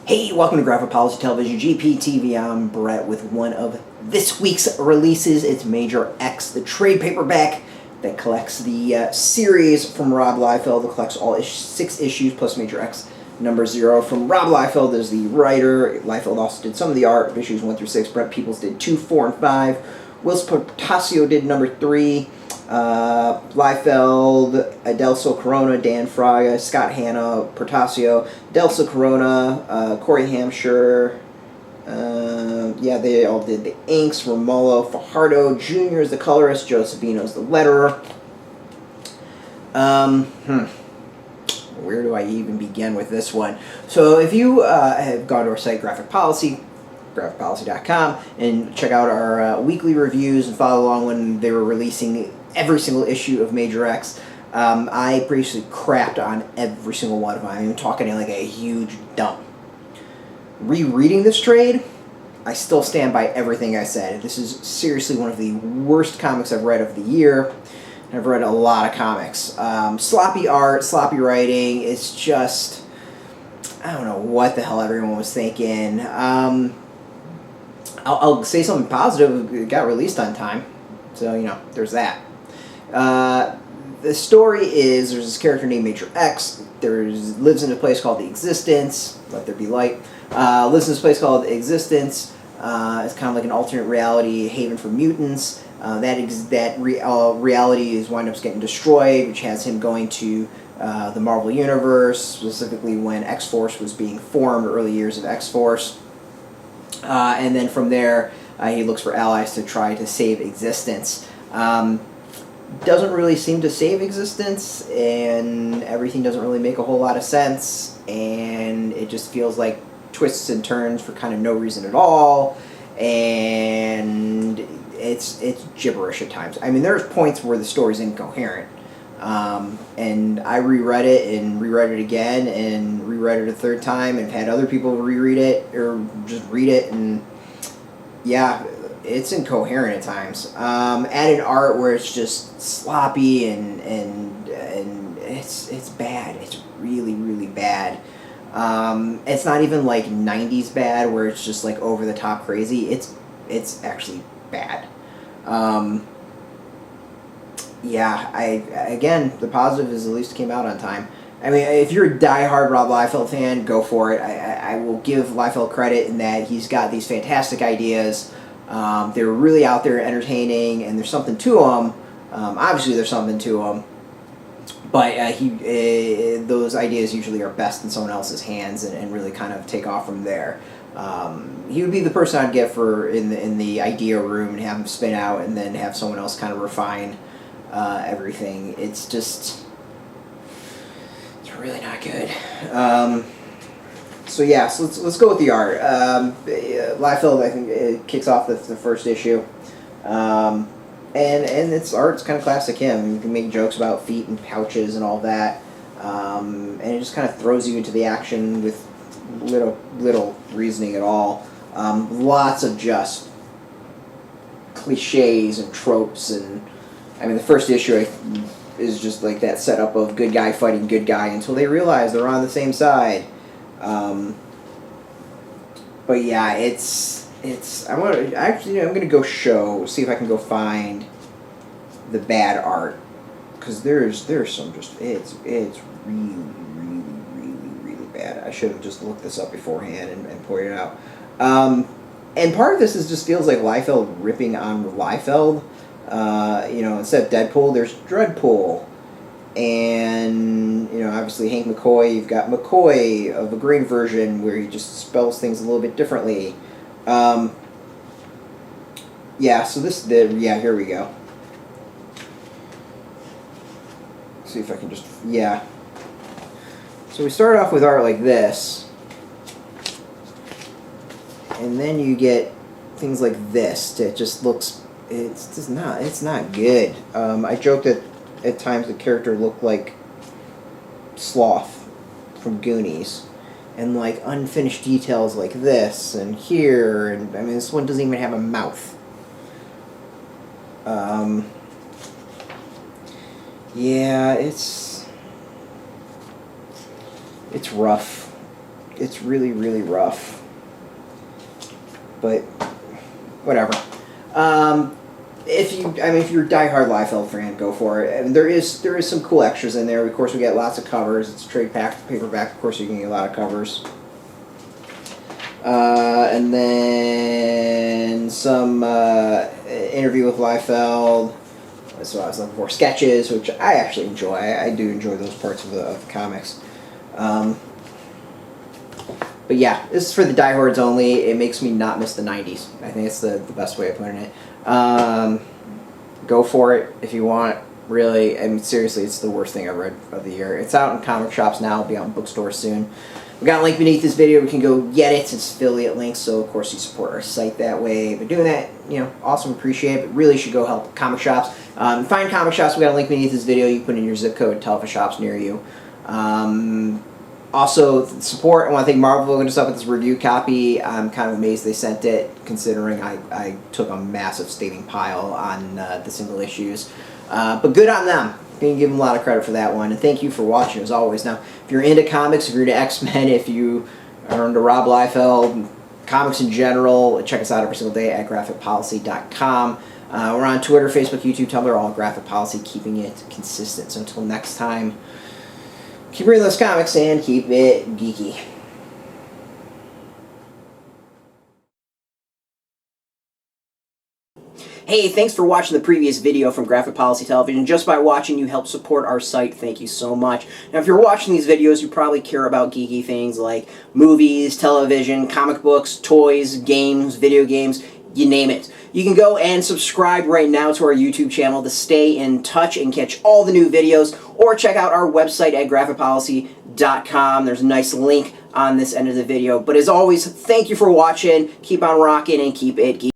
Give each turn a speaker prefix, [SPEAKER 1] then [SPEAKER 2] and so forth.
[SPEAKER 1] Hey, welcome to Graphic Policy Television, GPTV. I'm Brent with one of this week's releases. It's Major X, the trade paperback that collects the series from Rob Liefeld. It collects all 6 issues plus Major X number 0. From Rob Liefeld is the writer. Liefeld also did some of the art of issues 1 through 6. Brent Peeples did 2, 4, and 5. Whilce Portacio did number 3. Liefeld, Adelso, Corona, Dan Fraga, Scott Hanna, Portacio, Adelso, Corona, Cory, Hamscher. Yeah, they all did the inks. Romulo, Fajardo Jr. is the colorist. Sabino is the letterer. Where do I even begin with this one? So if you have gone to our site, Graphic Policy, graphicpolicy.com, and check out our weekly reviews and follow along when they were releasing every single issue of Major X. I previously crapped on every single one of them. I'm even talking like a huge dump. Rereading this trade, I still stand by everything I said. This is seriously one of the worst comics I've read of the year. I've read a lot of comics. Sloppy art, sloppy writing. It's just, I don't know what the hell everyone was thinking. I'll say something positive. It got released on time. So, you know, there's that. The story is there's this character named Major X. Lives in a place called The Existence. Let there be light. Lives in this place called The Existence. It's kind of like an alternate reality haven for mutants. That reality is winds up getting destroyed, which has him going to the Marvel Universe, specifically when X-Force was being formed, early years of X-Force. And then from there, he looks for allies to try to save Existence. Doesn't really seem to save Existence, and everything doesn't really make a whole lot of sense, and it just feels like twists and turns for kind of no reason at all, and it's gibberish at times. I mean, there's points where the story's incoherent, and I reread it and reread it again and reread it a third time and had other people reread it or just read it, and yeah, it's incoherent at times. Added art where it's just sloppy and it's bad. It's really, really bad. It's not even like 90s bad where it's just like over the top crazy. It's actually bad. Yeah, again, the positive is at least it came out on time. I mean, if you're a diehard Rob Liefeld fan, go for it. I will give Liefeld credit in that he's got these fantastic ideas. They're really out there entertaining, and there's something to them. Obviously, there's something to them. But those ideas usually are best in someone else's hands and really kind of take off from there. He would be the person I'd get for in the idea room and have him spin out and then have someone else kind of refine everything. It's just, it's really not good. So yeah, so let's go with the art. Liefeld, I think, it kicks off the first issue. And its art's kind of classic him. You can make jokes about feet and pouches and all that. And it just kind of throws you into the action with little reasoning at all. Lots of just cliches and tropes, and I mean the first issue is just like that setup of good guy fighting good guy until they realize they're on the same side. But yeah, I'm gonna go see if I can go find the bad art, because there's some just it's really bad. I should have just looked this up beforehand and pointed it out. And part of this just feels like Liefeld ripping on Liefeld. Instead of Deadpool, there's Dreadpool. And, obviously Hank McCoy, you've got McCoy of a green version where he just spells things a little bit differently. Yeah, so here we go. See if I can just, yeah. So we start off with art like this. And then you get things like this that just looks, it's not good. I joked that at times the character looked like Sloth from Goonies, and like unfinished details like this and here, and I mean this one doesn't even have a mouth. Yeah, it's rough. it's really, really rough. But whatever. If you're a diehard Liefeld fan, go for it. And there is some cool extras in there. Of course, we get lots of covers. It's a trade paperback. Of course, you can get a lot of covers. And then some interview with Liefeld. That's what I was looking for. Sketches, which I actually enjoy. I do enjoy those parts of the comics. But yeah, this is for the diehards only. It makes me not miss the 90s. I think it's the best way of putting it. Go for it if you want. Really, I mean, seriously, it's the worst thing I've read of the year. It's out in comic shops now. It'll be out in bookstores soon. We got a link beneath this video. We can go get it. It's affiliate links, so of course you support our site that way. But doing that, awesome, appreciate it. But really should go help comic shops. Find comic shops. We got a link beneath this video. You put in your zip code, tell if a shop's near you. Also, support. I want to thank Marvel for hooking us up with this review copy. I'm kind of amazed they sent it, considering I took a massive staging pile on the single issues. But good on them. I'm going to give them a lot of credit for that one. And thank you for watching, as always. Now, if you're into comics, if you're into X-Men, if you are into Rob Liefeld, comics in general, check us out every single day at graphicpolicy.com. We're on Twitter, Facebook, YouTube, Tumblr, all Graphic Policy, keeping it consistent. So until next time, keep reading those comics and keep it geeky. Hey, thanks for watching the previous video from Graphic Policy Television. Just by watching, you help support our site. Thank you so much. Now, if you're watching these videos, you probably care about geeky things like movies, television, comic books, toys, games, video games, you name it. You can go and subscribe right now to our YouTube channel to stay in touch and catch all the new videos, or check out our website at graphicpolicy.com. There's a nice link on this end of the video. But as always, thank you for watching. Keep on rocking and keep it geeky.